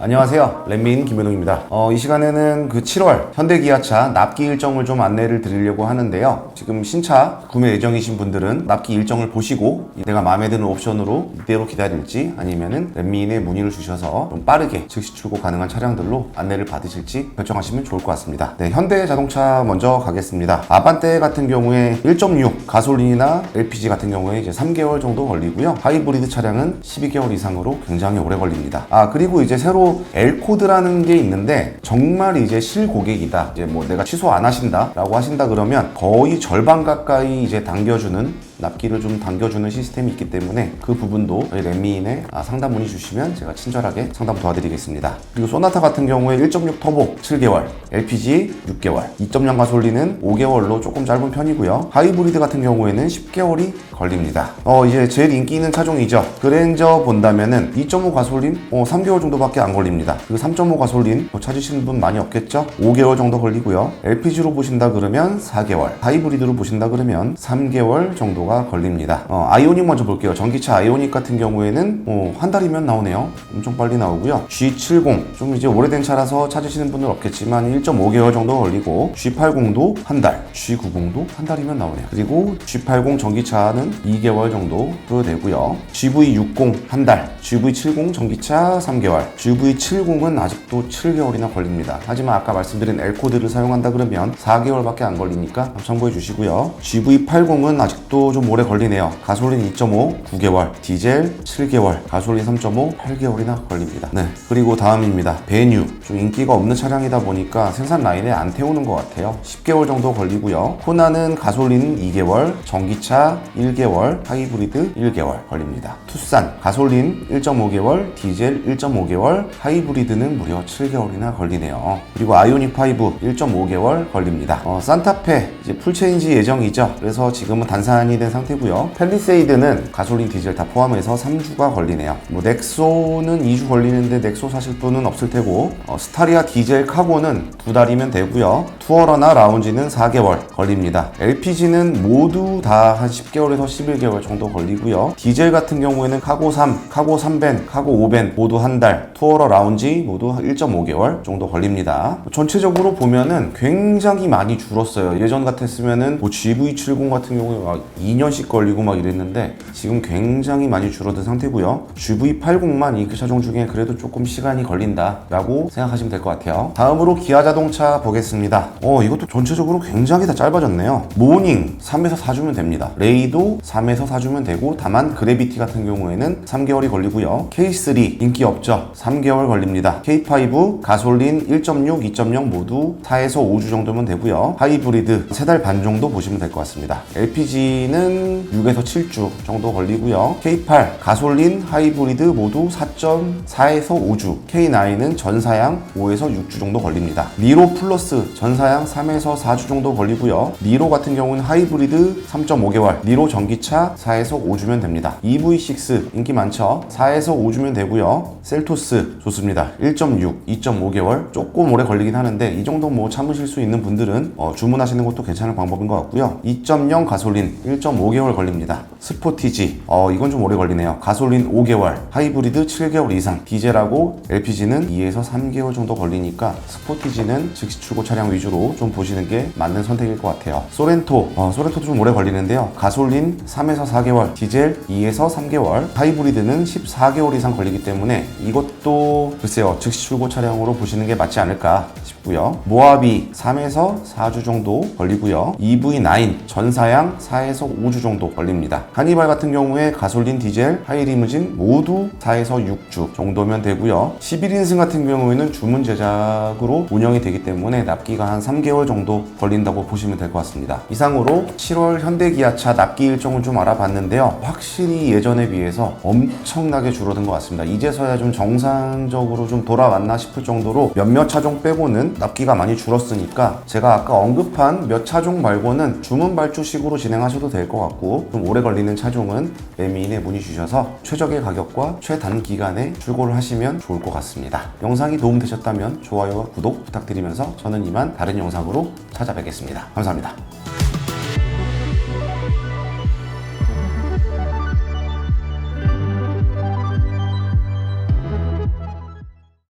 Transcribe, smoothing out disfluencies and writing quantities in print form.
안녕하세요. 렛민 김현웅입니다. 이 시간에는 그 7월 현대기아차 납기 일정을 좀 안내를 드리려고 하는데요. 지금 신차 구매 예정이신 분들은 납기 일정을 보시고 내가 마음에 드는 옵션으로 이대로 기다릴지 아니면은 렛민에 문의를 주셔서 좀 빠르게 즉시 출고 가능한 차량들로 안내를 받으실지 결정하시면 좋을 것 같습니다. 네, 현대자동차 먼저 가겠습니다. 아반떼 같은 경우에 1.6 가솔린이나 LPG 같은 경우에 이제 3개월 정도 걸리고요. 하이브리드 차량은 12개월 이상으로 굉장히 오래 걸립니다. 그리고 이제 새로 L코드라는 게 있는데 정말 이제 실고객이다. 이제 뭐 내가 취소 안 하신다 라고 하신다 그러면 거의 절반 가까이 이제 당겨주는 납기를 좀 당겨주는 시스템이 있기 때문에 그 부분도 저희 렛민에 상담 문의 주시면 제가 친절하게 상담 도와드리겠습니다. 그리고 소나타 같은 경우에 1.6 터보 7개월, LPG 6개월, 2.0 가솔린은 5개월로 조금 짧은 편이고요. 하이브리드 같은 경우에는 10개월이 걸립니다. 이제 제일 인기 있는 차종이죠. 그랜저 본다면은 2.5 가솔린 3개월 정도밖에 안 걸립니다. 그리고 3.5 가솔린 찾으시는 분 많이 없겠죠? 5개월 정도 걸리고요. LPG로 보신다 그러면 4개월, 하이브리드로 보신다 그러면 3개월 정도가 걸립니다. 아이오닉 먼저 볼게요. 전기차 아이오닉 같은 경우에는 한 달이면 나오네요. 엄청 빨리 나오고요. G70 좀 이제 오래된 차라서 찾으시는 분은 없겠지만 1.5개월 정도 걸리고 G80도 한 달, G90도 한 달이면 나오네요. 그리고 G80 전기차는 2개월 정도 되고요. GV60 한 달, GV70 전기차 3개월, GV70은 아직도 7개월이나 걸립니다. 하지만 아까 말씀드린 L코드를 사용한다 그러면 4개월밖에 안 걸리니까 참고해 주시고요. GV80은 아직도 좀 오래 걸리네요. 가솔린 2.5 9개월, 디젤 7개월, 가솔린 3.5 8개월이나 걸립니다. 네, 그리고 다음입니다. 베뉴. 좀 인기가 없는 차량이다 보니까 생산 라인에 안 태우는 것 같아요. 10개월 정도 걸리고요. 코나는 가솔린 2개월, 전기차 1개월, 하이브리드 1개월 걸립니다. 투싼 가솔린 1.5개월, 디젤 1.5개월, 하이브리드는 무려 7개월이나 걸리네요. 그리고 아이오닉 5 1.5개월 걸립니다. 산타페 이제 풀체인지 예정이죠. 그래서 지금은 단산이 된 상태고요. 팰리세이드는 가솔린, 디젤 다 포함해서 3주가 걸리네요. 넥소는 2주 걸리는데 넥소 사실 분은 없을 테고, 스타리아 디젤 카고는 2달이면 되고요. 투어러나 라운지는 4개월 걸립니다. LPG는 모두 다 한 10개월에서 11개월 정도 걸리고요. 디젤 같은 경우에는 카고 3, 카고 3벤, 카고 5벤 모두 한 달, 투어러 라운지 모두 1.5개월 정도 걸립니다. 전체적으로 보면은 굉장히 많이 줄었어요. 예전 같았으면은 GV70 같은 경우에 막 2년씩 걸리고 막 이랬는데 지금 굉장히 많이 줄어든 상태고요. GV80만 이 차종 중에 그래도 조금 시간이 걸린다 라고 생각하시면 될 것 같아요. 다음으로 기아 자동차 보겠습니다. 이것도 전체적으로 굉장히 다 짧아졌네요. 모닝 3에서 4주면 됩니다. 레이도 3에서 4주면 되고, 다만 그래비티 같은 경우에는 3개월이 걸리고요. K3 인기 없죠. 3개월 걸립니다. K5 가솔린 1.6, 2.0 모두 4에서 5주 정도면 되고요. 하이브리드 3달 반 정도 보시면 될 것 같습니다. LPG는 6에서 7주 정도 걸리고요. K8 가솔린, 하이브리드 모두 4.4에서 5주, K9은 전사양 5에서 6주 정도 걸립니다. 니로 플러스 전사양 3에서 4주 정도 걸리고요. 니로 같은 경우는 하이브리드 3.5개월, 니로 전기차 4에서 5주면 됩니다. EV6 인기 많죠? 4에서 5주면 되고요. 셀토스 좋습니다. 1.6, 2.5개월 조금 오래 걸리긴 하는데 이 정도 뭐 참으실 수 있는 분들은 주문하시는 것도 괜찮은 방법인 것 같고요. 2.0 가솔린 1.5개월 걸립니다. 스포티지 이건 좀 오래 걸리네요. 가솔린 5개월, 하이브리드 7개월 이상, 디젤하고 LPG는 2에서 3개월 정도 걸리니까 스포티지는 즉시 출고 차량 위주로 좀 보시는 게 맞는 선택일 것 같아요. 소렌토도 좀 오래 걸리는데요. 가솔린 3에서 4개월, 디젤 2에서 3개월, 하이브리드는 14개월 이상 걸리기 때문에 이것도 글쎄요, 즉시 출고 차량으로 보시는 게 맞지 않을까 싶고요. 모하비 3에서 4주 정도 걸리고요. EV9 전사양 4에서 5주 정도 걸립니다. 하니발 같은 경우에 가솔린, 디젤, 하이리무진 모두 4에서 6주 정도면 되고요. 11인승 같은 경우에는 주문 제작으로 운영이 되기 때문에 납기가 한 3개월 정도 걸린다고 보시면 될 것 같습니다. 이상으로 7월 현대기아차 납기 일정을 좀 알아봤는데요. 확실히 예전에 비해서 엄청나게 줄어든 것 같습니다. 이제서야 좀 정상적으로 좀 돌아왔나 싶을 정도로 몇몇 차종 빼고는 납기가 많이 줄었으니까 제가 아까 언급한 몇 차종 말고는 주문 발주식으로 진행하셔도 될 것 같고, 좀 오래 걸리는 차종은 렛민에 문의 주셔서 최적의 가격과 최단기간에 출고를 하시면 좋을 것 같습니다. 영상이 도움되셨다면 좋아요와 구독 부탁드리면서 저는 이만 다른 영상으로 찾아뵙겠습니다. 감사합니다.